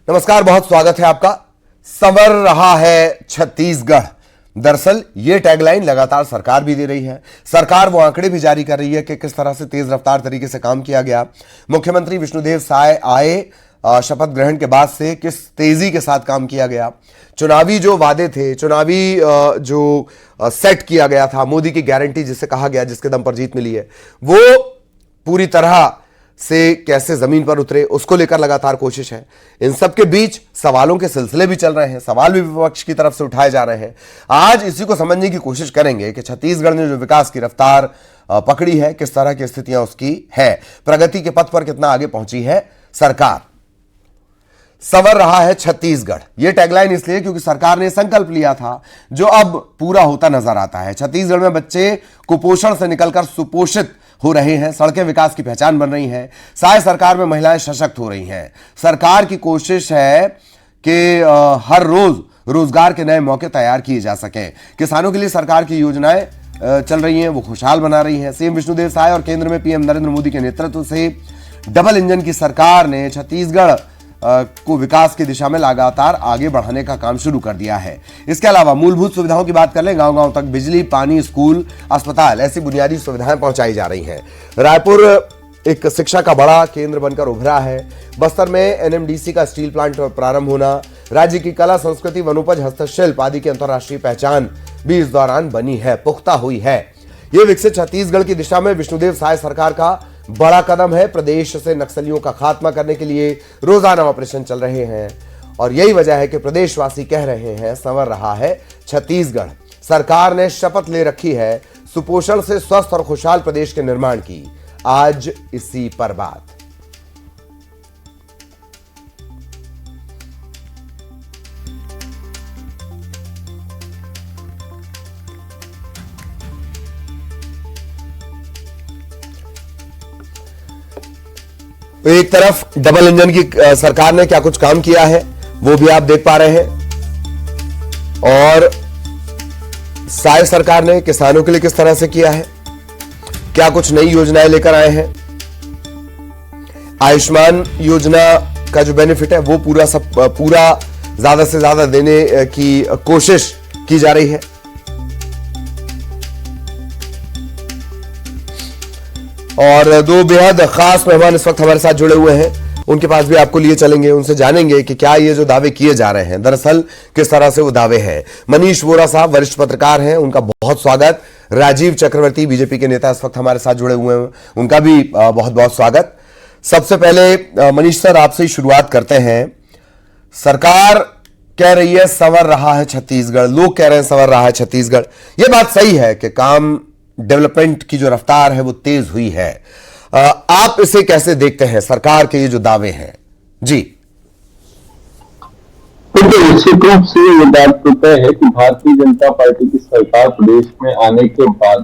नमस्कार, बहुत स्वागत है आपका। संवर रहा है छत्तीसगढ़। दरअसल ये टैगलाइन लगातार सरकार भी दे रही है। सरकार वो आंकड़े भी जारी कर रही है कि किस तरह से तेज रफ्तार तरीके से काम किया गया। मुख्यमंत्री विष्णुदेव साय आए शपथ ग्रहण के बाद से किस तेजी के साथ काम किया गया। चुनावी जो वादे थे, चुनावी जो सेट किया गया था, मोदी की गारंटी जिसे कहा गया, जिसके दम पर जीत मिली है, वो पूरी तरह से कैसे जमीन पर उतरे, उसको लेकर लगातार कोशिश है। इन सब के बीच सवालों के सिलसिले भी चल रहे हैं, सवाल भी विपक्ष की तरफ से उठाए जा रहे हैं। आज इसी को समझने की कोशिश करेंगे कि छत्तीसगढ़ ने जो विकास की रफ्तार पकड़ी है, किस तरह की स्थितियां उसकी है, प्रगति के पथ पर कितना आगे पहुंची है सरकार। संवर रहा है छत्तीसगढ़, यह टैगलाइन इसलिए क्योंकि सरकार ने संकल्प लिया था जो अब पूरा होता नजर आता है। छत्तीसगढ़ में बच्चे कुपोषण से निकलकर सुपोषित हो रहे हैं, सड़कें विकास की पहचान बन रही हैं, साय सरकार में महिलाएं सशक्त हो रही हैं। सरकार की कोशिश है कि हर रोज रोजगार के नए मौके तैयार किए जा सकें। किसानों के लिए सरकार की योजनाएं चल रही हैं, वो खुशहाल बना रही हैं। सीएम विष्णुदेव साय और केंद्र में पीएम नरेंद्र मोदी के नेतृत्व से डबल इंजन की सरकार ने छत्तीसगढ़ को विकास की दिशा में लगातार आगे बढ़ाने का काम शुरू कर दिया है। इसके अलावा मूलभूत सुविधाओं की बात कर लें, गांव-गांव तक बिजली, पानी, स्कूल, अस्पताल, ऐसी बुनियादी सुविधाएं पहुंचाई जा रही हैं। रायपुर एक शिक्षा का बड़ा केंद्र बनकर उभरा है। बस्तर में एनएमडीसी का स्टील प्लांट प्रारंभ होना, राज्य की कला, संस्कृति, वनोपज, हस्तशिल्प आदि की अंतर्राष्ट्रीय पहचान भी इस दौरान बनी है, पुख्ता हुई है। यह विकसित छत्तीसगढ़ की दिशा में विष्णुदेव साय सरकार का बड़ा कदम है। प्रदेश से नक्सलियों का खात्मा करने के लिए रोजाना ऑपरेशन चल रहे हैं और यही वजह है कि प्रदेशवासी कह रहे हैं संवर रहा है छत्तीसगढ़। सरकार ने शपथ ले रखी है सुपोषण से स्वस्थ और खुशहाल प्रदेश के निर्माण की। आज इसी पर बात। एक तरफ डबल इंजन की सरकार ने क्या कुछ काम किया है वो भी आप देख पा रहे हैं, और साय सरकार ने किसानों के लिए किस तरह से किया है, क्या कुछ नई योजनाएं लेकर आए हैं। आयुष्मान योजना का जो बेनिफिट है वो पूरा ज्यादा से ज्यादा देने की कोशिश की जा रही है। और दो बेहद खास मेहमान इस वक्त हमारे साथ जुड़े हुए हैं, उनके पास भी आपको लिए चलेंगे, उनसे जानेंगे कि क्या ये जो दावे किए जा रहे हैं दरअसल किस तरह से वो दावे हैं। मनीष वोरा साहब वरिष्ठ पत्रकार हैं, उनका बहुत स्वागत। राजीव चक्रवर्ती बीजेपी के नेता इस वक्त हमारे साथ जुड़े हुए हैं, उनका भी बहुत बहुत स्वागत। सबसे पहले मनीष सर, आपसे ही शुरुआत करते हैं। सरकार कह रही है संवर रहा है छत्तीसगढ़, लोग कह रहे हैं संवर रहा है छत्तीसगढ़। यह बात सही है कि काम डेवलपमेंट की जो रफ्तार है वो तेज हुई है। आप इसे कैसे देखते हैं, सरकार के ये जो दावे हैं? जी निश्चित रूप से ये बात तो तय है कि भारतीय जनता पार्टी की सरकार प्रदेश में आने के बाद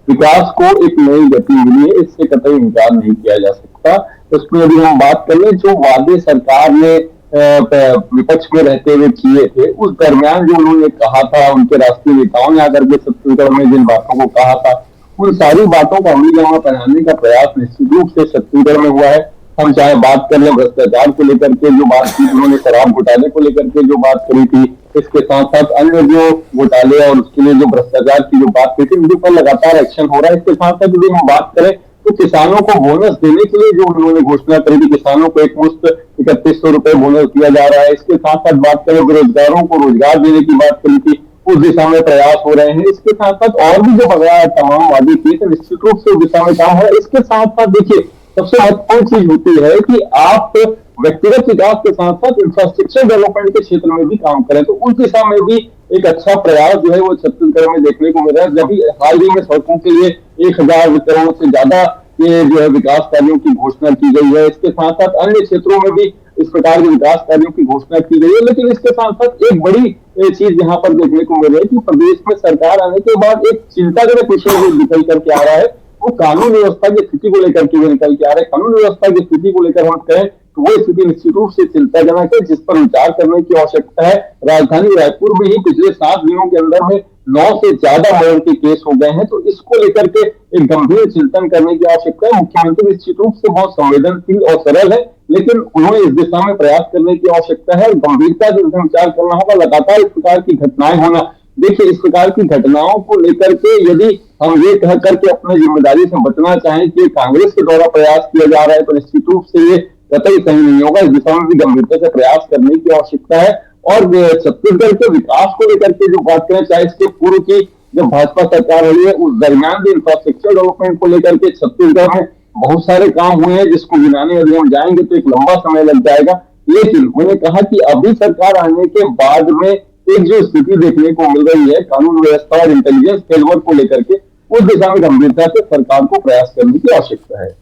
विकास को एक नई गति मिली है, इससे कतई इनकार नहीं किया जा सकता। उसमें यदि हम बात करें, जो वादे सरकार ने विपक्ष में रहते हुए किए थे, उस दरमियान जो उन्होंने कहा था, उनके राष्ट्रीय नेताओं ने आकर के छत्तीसगढ़ में जिन बातों को कहा था, उन सारी बातों को अमली जामा पहनाने का प्रयास निश्चित रूप से छत्तीसगढ़ में हुआ है। हम चाहे बात कर लें भ्रष्टाचार को लेकर के जो बात की, उन्होंने शराब घोटाले को लेकर के जो बात करी थी, इसके साथ साथ अन्य जो घोटाले और उसके लिए जो भ्रष्टाचार की जो बात की थी, उनके ऊपर लगातार एक्शन हो रहा है। इसके साथ साथ यदि हम बात करें तो किसानों को बोनस देने के लिए जो उन्होंने घोषणा करी थी, किसानों को एक मुश्त 3100 रुपए बोनस दिया जा रहा है। इसके साथ साथ बात करें बेरोजगारों को रोजगार देने की बात करी थी, उस दिशा में प्रयास हो रहे हैं। इसके साथ साथ और भी जो बगैर तमाम वादे किए थे, निश्चित रूप से उस दिशा में काम है। इसके साथ साथ देखिए, सबसे महत्वपूर्ण चीज होती है कि आप व्यक्तिगत विकास के साथ साथ इंफ्रास्ट्रक्चर डेवलपमेंट के क्षेत्र में भी काम करें, तो उस दिशा में भी एक अच्छा प्रयास जो है वो छत्तीसगढ़ में देखने को मिल रहा है। जब हाल ही में सड़कों के लिए 1000 करोड़ से ज्यादा ये जो है विकास कार्यों की घोषणा की गई है। इसके साथ साथ अन्य क्षेत्रों में भी इस प्रकार के विकास कार्यों की घोषणा की गई है। लेकिन इसके साथ साथ एक बड़ी चीज यहाँ पर देखने को मिल रही है कि प्रदेश में सरकार आने के बाद एक चिंताजनक विषय जो निकल करके आ रहा है, वो कानून व्यवस्था की स्थिति को लेकर के निकल के आ रहा है। कानून व्यवस्था की स्थिति को लेकर हम कहें तो वो स्थिति निश्चित रूप से चिंताजनक है, जिस पर विचार करने की आवश्यकता है। राजधानी रायपुर में ही पिछले 7 दिनों के अंदर में 9 से ज्यादा मर्डर के केस हो गए हैं। तो इसको लेकर के एक गंभीर चिंतन करने की आवश्यकता है। मुख्यमंत्री निश्चित रूप से बहुत संवेदनशील और सरल है, लेकिन उन्हें इस दिशा में प्रयास करने की आवश्यकता है और गंभीरता से विचार करना होगा। लगातार इस प्रकार की घटनाएं होना, देखिए इस प्रकार की घटनाओं को लेकर के यदि हम ये कह करके अपनी जिम्मेदारी से बचना चाहें कि कांग्रेस के द्वारा प्रयास किया जा रहा है, तो निश्चित रूप से ये कतई सही नहीं होगा। इस दिशा में भी गंभीरता से प्रयास करने की आवश्यकता है। और छत्तीसगढ़ के विकास को लेकर के जो बात करें, चाहे इसके पूर्व की जब भाजपा सरकार रही है उस दरमियान भी इंफ्रास्ट्रक्चर डेवलपमेंट को लेकर के छत्तीसगढ़ में बहुत सारे काम हुए हैं, जिसको गिनाने यदि हम जाएंगे तो एक लंबा समय लग जाएगा। लेकिन मैंने कहा कि अभी सरकार आने के बाद में एक जो स्थिति देखने को मिल रही है कानून व्यवस्था और इंटेलिजेंस फ्रेमवर्क को लेकर के, उस दिशा में गंभीरता से सरकार को प्रयास करने की आवश्यकता है।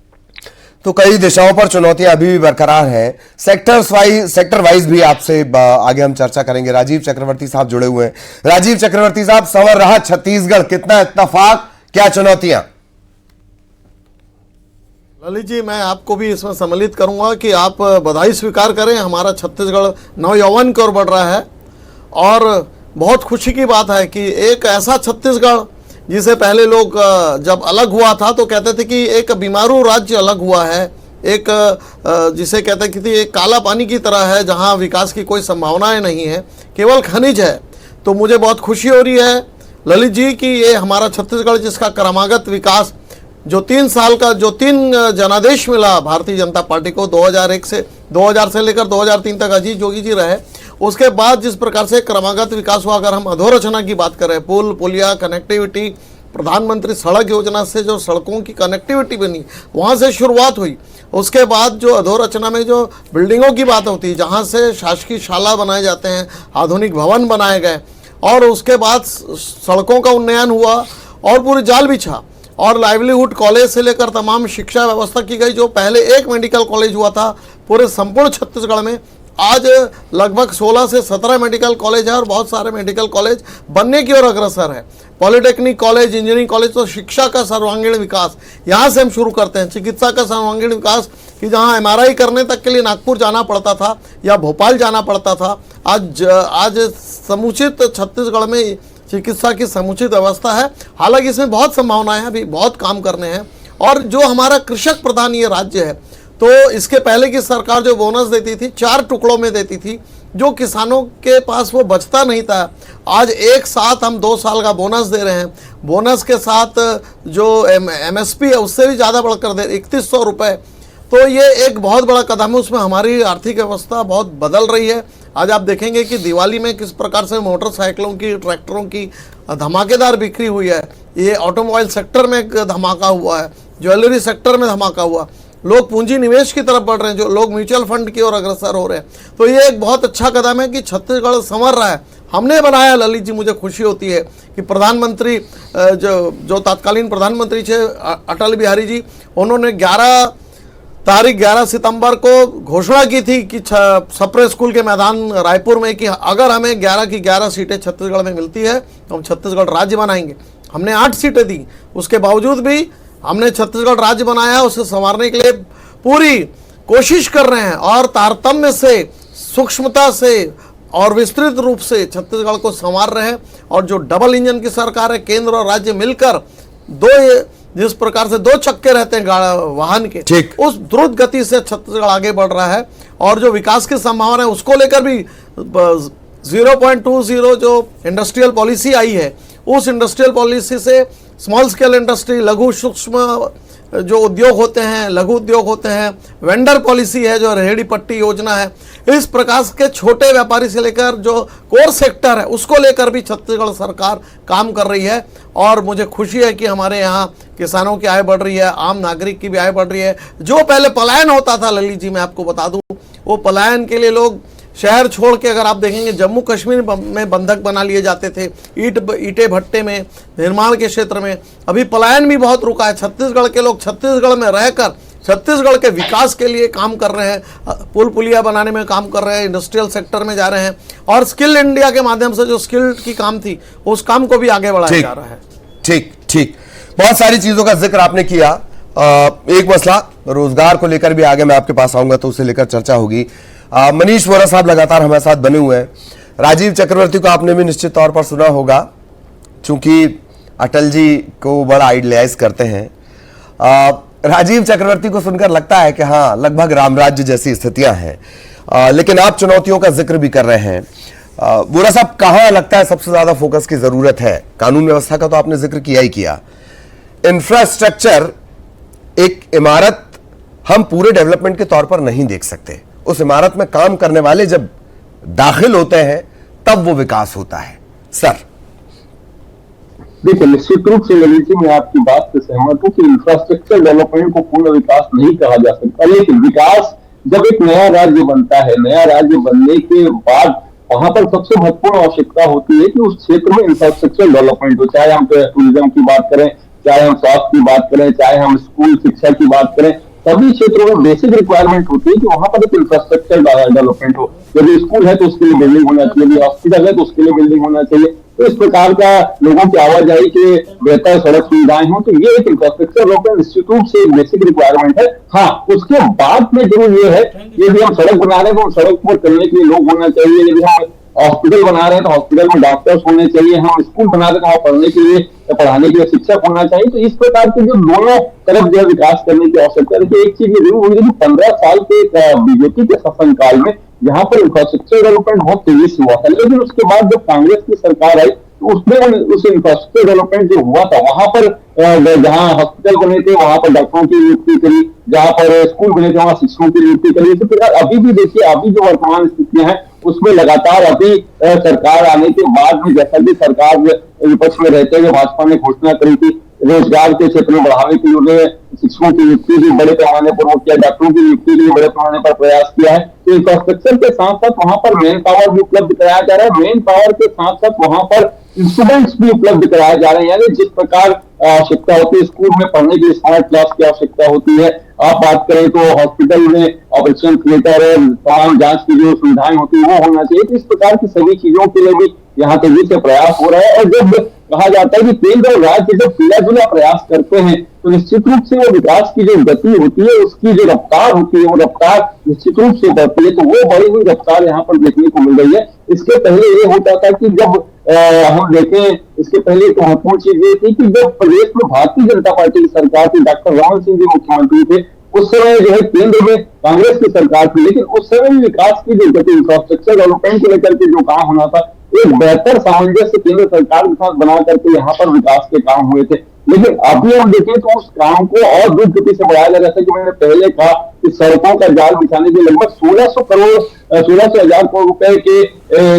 तो कई दिशाओं पर चुनौतियां अभी भी बरकरार हैं। सेक्टर वाइज भी आपसे आगे हम चर्चा करेंगे। राजीव चक्रवर्ती साहब जुड़े हुए हैं। राजीव चक्रवर्ती साहब, संवर रहा छत्तीसगढ़, कितना इत्तेफाक, क्या चुनौतियां? ललित जी, मैं आपको भी इसमें सम्मिलित करूंगा कि आप बधाई स्वीकार करें। हमारा छत्तीसगढ़ नवयौवन की ओर बढ़ रहा है और बहुत खुशी की बात है कि एक ऐसा छत्तीसगढ़ जिसे पहले लोग जब अलग हुआ था तो कहते थे कि एक बीमारू राज्य अलग हुआ है, एक जिसे कहते कि एक काला पानी की तरह है जहां विकास की कोई संभावनाएं नहीं है, केवल खनिज है। तो मुझे बहुत खुशी हो रही है ललित जी कि ये हमारा छत्तीसगढ़ जिसका क्रमागत विकास जो 3 साल का जो 3 जनादेश मिला भारतीय जनता पार्टी को 2000 से लेकर 2003 तक अजीत जोगी जी रहे, उसके बाद जिस प्रकार से क्रमागत विकास हुआ, अगर हम अधोरचना की बात करें, पुल पुलिया कनेक्टिविटी, प्रधानमंत्री सड़क योजना से जो सड़कों की कनेक्टिविटी बनी वहाँ से शुरुआत हुई। उसके बाद जो अधोरचना में जो बिल्डिंगों की बात होती है, जहाँ से शासकीय शाला बनाए जाते हैं, आधुनिक भवन बनाए गए, और उसके बाद सड़कों का उन्नयन हुआ और पूरी जाल बिछा और लाइवलीहुड कॉलेज से लेकर तमाम शिक्षा व्यवस्था की गई। जो पहले एक मेडिकल कॉलेज हुआ था पूरे संपूर्ण छत्तीसगढ़ में, आज लगभग 16 से 17 मेडिकल कॉलेज है और बहुत सारे मेडिकल कॉलेज बनने की ओर अग्रसर है। पॉलिटेक्निक कॉलेज, इंजीनियरिंग कॉलेज, तो शिक्षा का सर्वांगीण विकास यहाँ से हम शुरू करते हैं। चिकित्सा का सर्वांगीण विकास कि जहाँ MRI करने तक के लिए नागपुर जाना पड़ता था या भोपाल जाना पड़ता था, आज समुचित छत्तीसगढ़ में चिकित्सा की समुचित व्यवस्था है। हालांकि इसमें बहुत संभावनाएं हैं, अभी बहुत काम करने हैं। और जो हमारा कृषक प्रधान ये राज्य है, तो इसके पहले की सरकार जो बोनस देती थी 4 टुकड़ों में देती थी, जो किसानों के पास वो बचता नहीं था। आज एक साथ हम 2 साल का बोनस दे रहे हैं। बोनस के साथ जो MSP है उससे भी ज़्यादा बढ़कर दे 3100 रुपये। तो ये एक बहुत बड़ा कदम है, उसमें हमारी आर्थिक व्यवस्था बहुत बदल रही है। आज आप देखेंगे कि दिवाली में किस प्रकार से मोटरसाइकिलों की, ट्रैक्टरों की धमाकेदार बिक्री हुई है। ये ऑटोमोबाइल सेक्टर में धमाका हुआ है, ज्वेलरी सेक्टर में धमाका हुआ। लोग पूंजी निवेश की तरफ बढ़ रहे हैं, जो लोग म्यूचुअल फंड की ओर अग्रसर हो रहे हैं। तो ये एक बहुत अच्छा कदम है कि छत्तीसगढ़ संवर रहा है। हमने बनाया ललित जी, मुझे खुशी होती है कि प्रधानमंत्री जो तत्कालीन प्रधानमंत्री थे अटल बिहारी जी, उन्होंने 11 सितंबर को घोषणा की थी कि सप्रे स्कूल के मैदान रायपुर में कि अगर हमें 11 की 11 सीटें छत्तीसगढ़ में मिलती है तो हम छत्तीसगढ़ राज्य बनाएंगे। हमने 8 सीटें दी, उसके बावजूद भी हमने छत्तीसगढ़ राज्य बनाया। उसे संवारने के लिए पूरी कोशिश कर रहे हैं और तारतम्य से, सूक्ष्मता से और विस्तृत रूप से छत्तीसगढ़ को संवार रहे हैं। और जो डबल इंजन की सरकार है, केंद्र और राज्य मिलकर जिस प्रकार से 2 चक्के रहते हैं वाहन के, उस द्रुत गति से छत्तीसगढ़ आगे बढ़ रहा है। और जो विकास की संभावना है उसको लेकर भी 0.20 जो इंडस्ट्रियल पॉलिसी आई है, उस इंडस्ट्रियल पॉलिसी से स्मॉल स्केल इंडस्ट्री, लघु सूक्ष्म जो उद्योग होते हैं, लघु उद्योग होते हैं, वेंडर पॉलिसी है, जो रेहड़ी पट्टी योजना है, इस प्रकार के छोटे व्यापारी से लेकर जो कोर सेक्टर है उसको लेकर भी छत्तीसगढ़ सरकार काम कर रही है। और मुझे खुशी है कि हमारे यहाँ किसानों की आय बढ़ रही है, आम नागरिक की भी आय बढ़ रही है। जो पहले पलायन होता था ललित जी, मैं आपको बता दूं, वो पलायन के लिए लोग शहर छोड़ के, अगर आप देखेंगे जम्मू कश्मीर में बंधक बना लिए जाते थे, ईंटे भट्टे में, निर्माण के क्षेत्र में। अभी पलायन भी बहुत रुका है। छत्तीसगढ़ के लोग छत्तीसगढ़ में रहकर छत्तीसगढ़ के विकास के लिए काम कर रहे हैं, पुल पुलिया बनाने में काम कर रहे हैं, इंडस्ट्रियल सेक्टर में जा रहे हैं और स्किल इंडिया के माध्यम से जो स्किल की काम थी उस काम को भी आगे बढ़ाया जा रहा है। ठीक, बहुत सारी चीजों का जिक्र आपने किया। एक मसला रोजगार को लेकर भी आगे मैं आपके पास आऊंगा तो उसे लेकर चर्चा होगी। मनीष वोरा साहब लगातार हमारे साथ बने हुए हैं। राजीव चक्रवर्ती को आपने भी निश्चित तौर पर सुना होगा। चूंकि अटल जी को बड़ा आइडियलाइज करते हैं, राजीव चक्रवर्ती को सुनकर लगता है कि हाँ, लगभग रामराज्य जैसी स्थितियां हैं। लेकिन आप चुनौतियों का जिक्र भी कर रहे हैं। वोरा साहब, कहां लगता है सबसे ज्यादा फोकस की जरूरत है? कानून व्यवस्था का तो आपने जिक्र किया ही किया। इंफ्रास्ट्रक्चर, एक इमारत हम पूरे डेवलपमेंट के तौर पर नहीं देख सकते। उस इमारत में काम करने वाले जब दाखिल होते हैं तब वो विकास होता है। सर देखिए, निश्चित रूप से ललित जी, मैं आपकी बात से सहमत हूं कि इंफ्रास्ट्रक्चर डेवलपमेंट को पूर्ण विकास नहीं कहा जा सकता, लेकिन विकास जब एक नया राज्य बनता है, नया राज्य बनने के बाद वहां पर सबसे महत्वपूर्ण आवश्यकता होती है कि उस क्षेत्र में इंफ्रास्ट्रक्चर डेवलपमेंट हो। चाहे हम टूरिज्म की बात करें, चाहे हम स्वास्थ्य की बात करें, चाहे हम स्कूल शिक्षा की बात करें, सभी क्षेत्रों में बेसिक रिक्वायरमेंट होती है कि वहां पर एक इंफ्रास्ट्रक्चर डेवलपमेंट हो। यदि स्कूल है तो उसके लिए बिल्डिंग होना चाहिए, यदि हॉस्पिटल है तो उसके लिए बिल्डिंग होना चाहिए। तो इस प्रकार का लोगों की आवाजाही के बेहतर सड़क सुविधाएं हो, तो ये एक इंफ्रास्ट्रक्चर डेवलपमेंट निश्चित रूप से एक बेसिक रिक्वायरमेंट है। हाँ, उसके बाद में जरूर ये है, यदि हम सड़क बना रहे हैं तो सड़क पर चलने के लिए लोग होना चाहिए, यदि हम हॉस्पिटल बना रहे हैं तो हॉस्पिटल में डॉक्टर्स होने चाहिए, हम स्कूल बना रहे हैं तो वहां पढ़ने के लिए पढ़ाने के लिए शिक्षक होना चाहिए। तो इस प्रकार के जो दोनों तरफ जो विकास करने की आवश्यकता है। देखिए, एक चीज ये जरूर हुई कि 15 साल के बीजेपी के शासनकाल में यहाँ पर इंफ्रास्ट्रक्चर डेवलपमेंट बहुत तेजी से हुआ था, लेकिन उसके बाद जब कांग्रेस की सरकार आई तो उसमें उस इंफ्रास्ट्रक्चर डेवलपमेंट जो हुआ था, वहां पर जहां हॉस्पिटल बने थे वहां पर डॉक्टरों की नियुक्ति करी, जहां पर स्कूल बने थे वहां शिक्षकों की नियुक्ति करी। इसी प्रकार अभी भी देखिए, अभी जो वर्तमान स्थितियां हैं उसमें लगातार अभी सरकार आने के बाद में, जैसा कि सरकार विपक्ष में रहते हुए भाजपा ने घोषणा करी थी, रोजगार के क्षेत्र में बढ़ावे के लिए शिक्षकों की नियुक्ति भी बड़े पैमाने पर वो किया, डॉक्टरों की नियुक्ति के लिए बड़े पैमाने पर प्रयास किया है। तो इंफ्रास्ट्रक्चर के साथ साथ वहां पर मैन पावर भी उपलब्ध कराया जा रहा है, मैन पावर के साथ साथ वहां पर इंस्ट्रूमेंट्स भी उपलब्ध कराए जा रहे हैं। यानी जिस प्रकार आवश्यकता होती है स्कूल में पढ़ने की, स्मार्ट क्लास की आवश्यकता होती है। आप बात करें तो हॉस्पिटल में ऑपरेशन थिएटर है, तमाम जांच की जो सुविधाएं होती है वो होना चाहिए। तो इस प्रकार की सभी चीजों के लिए भी यहाँ तेजी से प्रयास हो रहा है। और जब कहा जाता है कि केंद्र और राज्य जब मिला जुला प्रयास करते हैं तो निश्चित रूप से वो विकास की जो गति होती है, उसकी जो रफ्तार होती है, वो रफ्तार निश्चित रूप से बढ़ती है। तो वो बढ़ी हुई रफ्तार यहाँ पर देखने को मिल रही है। इसके पहले ये होता था कि जब हम देखें, इसके पहले एक महत्वपूर्ण चीज ये थी कि जब प्रदेश में भारतीय जनता पार्टी की सरकार थी, डॉक्टर रमन सिंह जी मुख्यमंत्री थे, उस समय जो है केंद्र में कांग्रेस की सरकार थी, लेकिन उस समय भी विकास की जो गति, इंफ्रास्ट्रक्चर डेवलपमेंट को लेकर के जो काम होना था, एक बेहतर सामंजस्य केंद्र सरकार के साथ बना करके यहाँ पर विकास के काम हुए थे। लेकिन अभी हम देखें तो उस काम को और द्रुत गति से बढ़ाया जा रहा है। कि मैंने पहले कहा कि सड़कों का जाल बिछाने के लगभग 1600 करोड़ रुपए की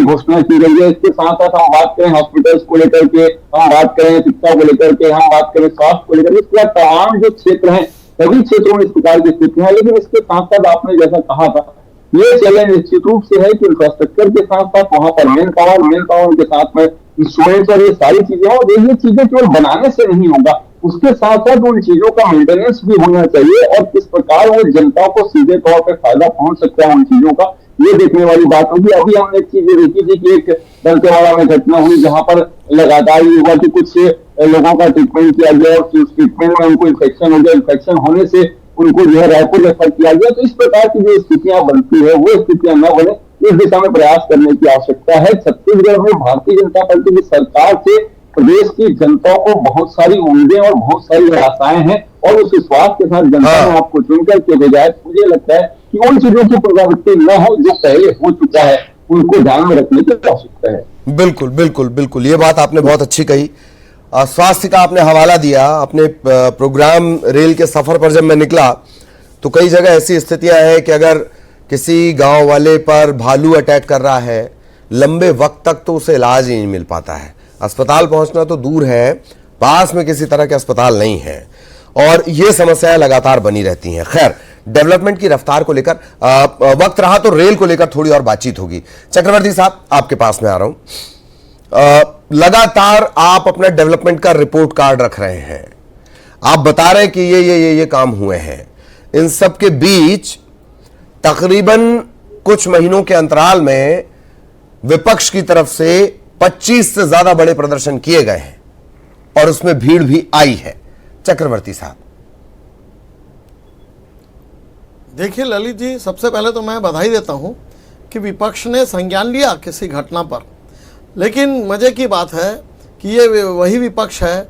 घोषणा की गई है। इसके साथ साथ हम बात करें हॉस्पिटल्स को लेकर के, हम बात करें शिक्षा को लेकर के, हम बात करें स्वास्थ्य को लेकर के, इसके तमाम जो क्षेत्र हैं सभी क्षेत्रों में इस प्रकार की स्थितियां हैं। लेकिन इसके साथ साथ आपने जैसा कहा था, ये चैलेंज निश्चित रूप से है कि इंफ्रास्ट्रक्चर के साथ साथ वहां पर मैन पावर के साथ में इंस्ट्रूमेंट्स और ये सारी चीजें, और ये चीजें केवल बनाने से नहीं होगा, उसके साथ साथ उन चीजों का मेंटेनेंस भी होना चाहिए और किस प्रकार वो जनता को सीधे तौर पर फायदा पहुंच सकता है उन चीजों का, ये देखने वाली बात होगी। अभी हमने एक चीज देखी थी कि एक दंतेवाड़ा में घटना हुई जहां पर लगातार ये हुआ कि कुछ लोगों का ट्रीटमेंट किया गया और उस ट्रीटमेंट में उनको इन्फेक्शन हो गया, इन्फेक्शन होने से उनको जो है रायपुर रेफर किया गया। तो इस प्रकार की जो स्थितियां बनती है वो स्थितियां न बने, इस दिशा में प्रयास करने की आवश्यकता है। छत्तीसगढ़ में भारतीय जनता पार्टी की सरकार से प्रदेश की जनता को बहुत सारी उम्मीदें और बहुत सारी आशाएं हैं और उस विश्वास के साथ जनता ने आपको चुनकर के भेजा है। मुझे लगता है कि उन चीजों की पुनरावृत्ति न हो जो पहले हो चुका है, उनको ध्यान में रखने की आवश्यकता है। बिल्कुल बिल्कुल बिल्कुल, ये बात आपने बहुत अच्छी कही। स्वास्थ्य का आपने हवाला दिया। अपने प्रोग्राम रेल के सफर पर जब मैं निकला तो कई जगह ऐसी स्थितियां हैं कि अगर किसी गांव वाले पर भालू अटैक कर रहा है, लंबे वक्त तक तो उसे इलाज ही नहीं मिल पाता है। अस्पताल पहुंचना तो दूर है, पास में किसी तरह के अस्पताल नहीं है और ये समस्याएं लगातार बनी रहती हैं। खैर, डेवलपमेंट की रफ्तार को लेकर वक्त रहा तो रेल को लेकर थोड़ी और बातचीत होगी। चक्रवर्ती साहब, आपके पास में आ रहा हूं। लगातार आप अपना डेवलपमेंट का रिपोर्ट कार्ड रख रहे हैं, आप बता रहे हैं कि ये काम हुए हैं। इन सब के बीच तकरीबन कुछ महीनों के अंतराल में विपक्ष की तरफ से 25 से ज्यादा बड़े प्रदर्शन किए गए हैं और उसमें भीड़ भी आई है। चक्रवर्ती साहब, देखिए ललित जी, सबसे पहले तो मैं बधाई देता हूं कि विपक्ष ने संज्ञान लिया किसी घटना पर। लेकिन मजे की बात है कि ये वही विपक्ष है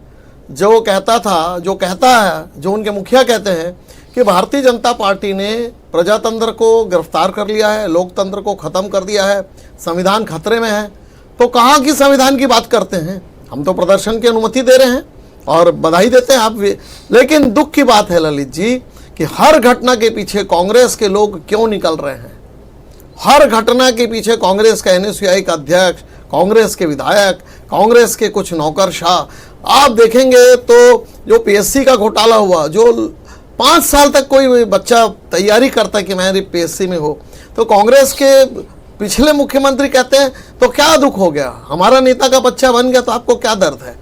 जो कहता था, जो कहता है, जो उनके मुखिया कहते हैं कि भारतीय जनता पार्टी ने प्रजातंत्र को गिरफ्तार कर लिया है, लोकतंत्र को खत्म कर दिया है, संविधान खतरे में है। तो कहाँ की संविधान की बात करते हैं? हम तो प्रदर्शन की अनुमति दे रहे हैं और बधाई देते हैं आप भी। लेकिन दुख की बात है ललित जी कि हर घटना के पीछे कांग्रेस के लोग क्यों निकल रहे हैं? हर घटना के पीछे कांग्रेस का NSUI का अध्यक्ष, कांग्रेस के विधायक, कांग्रेस के कुछ नौकरशाह। आप देखेंगे तो जो PSC का घोटाला हुआ, जो 5 साल तक कोई बच्चा तैयारी करता है कि मैं PSC में हो, तो कांग्रेस के पिछले मुख्यमंत्री कहते हैं तो क्या दुख हो गया, हमारा नेता का बच्चा बन गया तो आपको क्या दर्द है?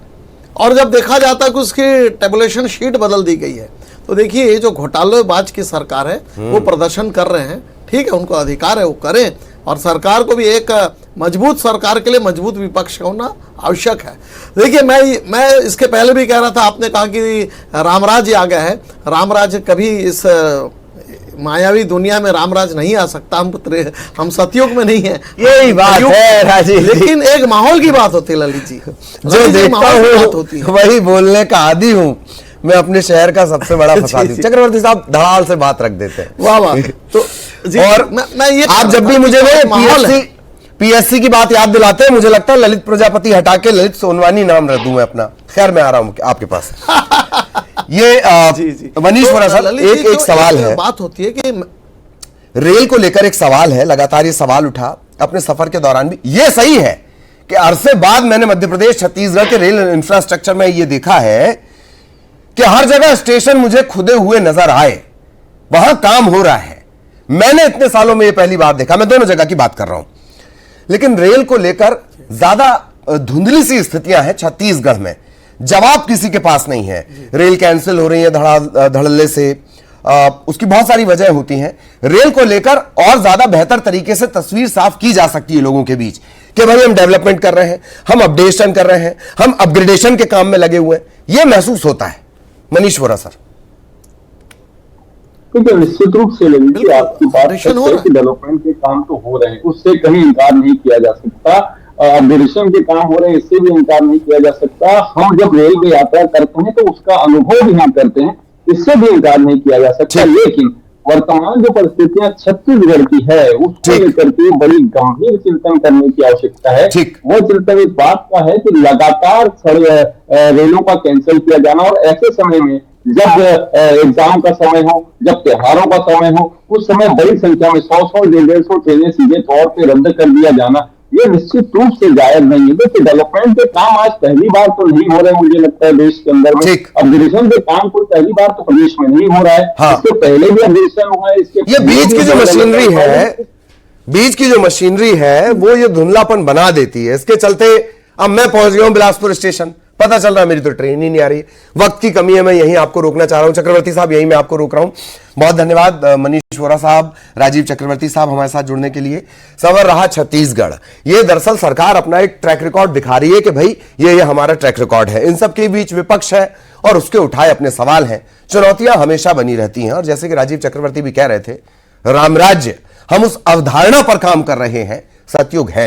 और जब देखा जाता है कि उसकी टेबुलेशन शीट बदल दी गई है, तो देखिए ये जो घोटालेबाज की सरकार है वो प्रदर्शन कर रहे हैं। ठीक है, उनको अधिकार है, वो करें। और सरकार को भी एक मजबूत सरकार के लिए मजबूत विपक्ष होना आवश्यक है। देखिए मैं इसके पहले भी कह रहा था, आपने कहा कि रामराज आ गया है। रामराज कभी इस मायावी दुनिया में रामराज नहीं आ सकता। हम सतयुग में नहीं है, यही बात है राजीव। लेकिन एक माहौल की बात होती है ललित जी, जो देखता हूँ वही बोलने का आदी हूँ। मैं अपने शहर का सबसे बड़ा फसादी हूँ। चक्रवर्ती साहब धड़ाल से बात रख देते हैं। वाह वाह। तो और मैं ये आप जब भी मुझे PSC की बात याद दिलाते हैं, मुझे लगता है ललित प्रजापति हटा के ललित सोनवानी नाम रख दूं मैं अपना। खैर मैं आ रहा हूं आपके पास। ये मनीष वोरा साहब, एक सवाल है, बात होती है कि रेल को लेकर एक सवाल है, लगातार ये सवाल उठा अपने सफर के दौरान भी। ये सही है कि अरसे बाद मैंने मध्य प्रदेश छत्तीसगढ़ के रेल इंफ्रास्ट्रक्चर में ये देखा है कि हर जगह स्टेशन मुझे खुदे हुए नजर आए, वहां काम हो रहा है। मैंने इतने सालों में ये पहली बार देखा। मैं दोनों जगह की बात कर रहा हूं। लेकिन रेल को लेकर ज्यादा धुंधली सी स्थितियां हैं छत्तीसगढ़ में। जवाब किसी के पास नहीं है। रेल कैंसिल हो रही है धड़ल्ले से, उसकी बहुत सारी वजह होती हैं। रेल को लेकर और ज्यादा बेहतर तरीके से तस्वीर साफ की जा सकती है लोगों के बीच कि भाई हम डेवलपमेंट कर रहे हैं, हम अपडेशन कर रहे हैं, हम अपग्रेडेशन के काम में लगे हुए हैं। यह महसूस होता है। मनीष वोरा सर। ठीक है, निश्चित रूप से लेंगे आपकी बात है कि डेवलपमेंट के काम तो हो रहे हैं, उससे कहीं इनकार नहीं किया जा सकता। अपग्रेडेशन के काम हो रहे हैं, इससे भी इनकार नहीं किया जा सकता। हम जब रेल में यात्रा करते हैं तो उसका अनुभव भी हम करते हैं, इससे भी इनकार नहीं किया जा सकता। लेकिन वर्तमान जो परिस्थितियां छत्तीसगढ़ की है उसको लेकर के बड़ी गंभीर चिंतन करने की आवश्यकता है। वो चिंतन इस बात का है कि लगातार रेलों का कैंसिल किया जाना, और ऐसे समय में जब एग्जाम का समय हो, जब त्योहारों का समय हो, उस समय बड़ी संख्या में 100-100, 150 ट्रेनें सीधे तौर पर रद्द कर दिया जाना, ये निश्चित रूप से जायज नहीं है। देखिए डेवलपमेंट के काम आज पहली बार तो नहीं हो रहे, मुझे लगता है देश के अंदर में। अपग्रेडेशन के काम कोई पहली बार तो प्रदेश में नहीं हो रहा है। हाँ। इससे पहले भी अपग्रेडेशन हुआ है। इसके ये बीच की जो मशीनरी है, बीच की जो मशीनरी है वो ये धुंधलापन बना देती है। इसके चलते अब मैं पहुंच गया हूं बिलासपुर स्टेशन, पता चल रहा है मेरी तो ट्रेन ही नहीं आ रही। वक्त की कमी है, मैं यहीं आपको रोकना चाह रहा हूं। चक्रवर्ती साहब यहीं मैं आपको रोक रहा हूं। बहुत धन्यवाद मनीष वोरा साहब, राजीव चक्रवर्ती साहब हमारे साथ जुड़ने के लिए। संवर रहा छत्तीसगढ़, ये दरअसल सरकार अपना एक ट्रैक रिकॉर्ड दिखा रही है कि भाई ये हमारा ट्रैक रिकॉर्ड है। इन सब के बीच विपक्ष है और उसके उठाए अपने सवाल हैं। चुनौतियां हमेशा बनी रहती हैं, और जैसे कि राजीव चक्रवर्ती भी कह रहे थे, रामराज्य हम उस अवधारणा पर काम कर रहे हैं, सतयुग है।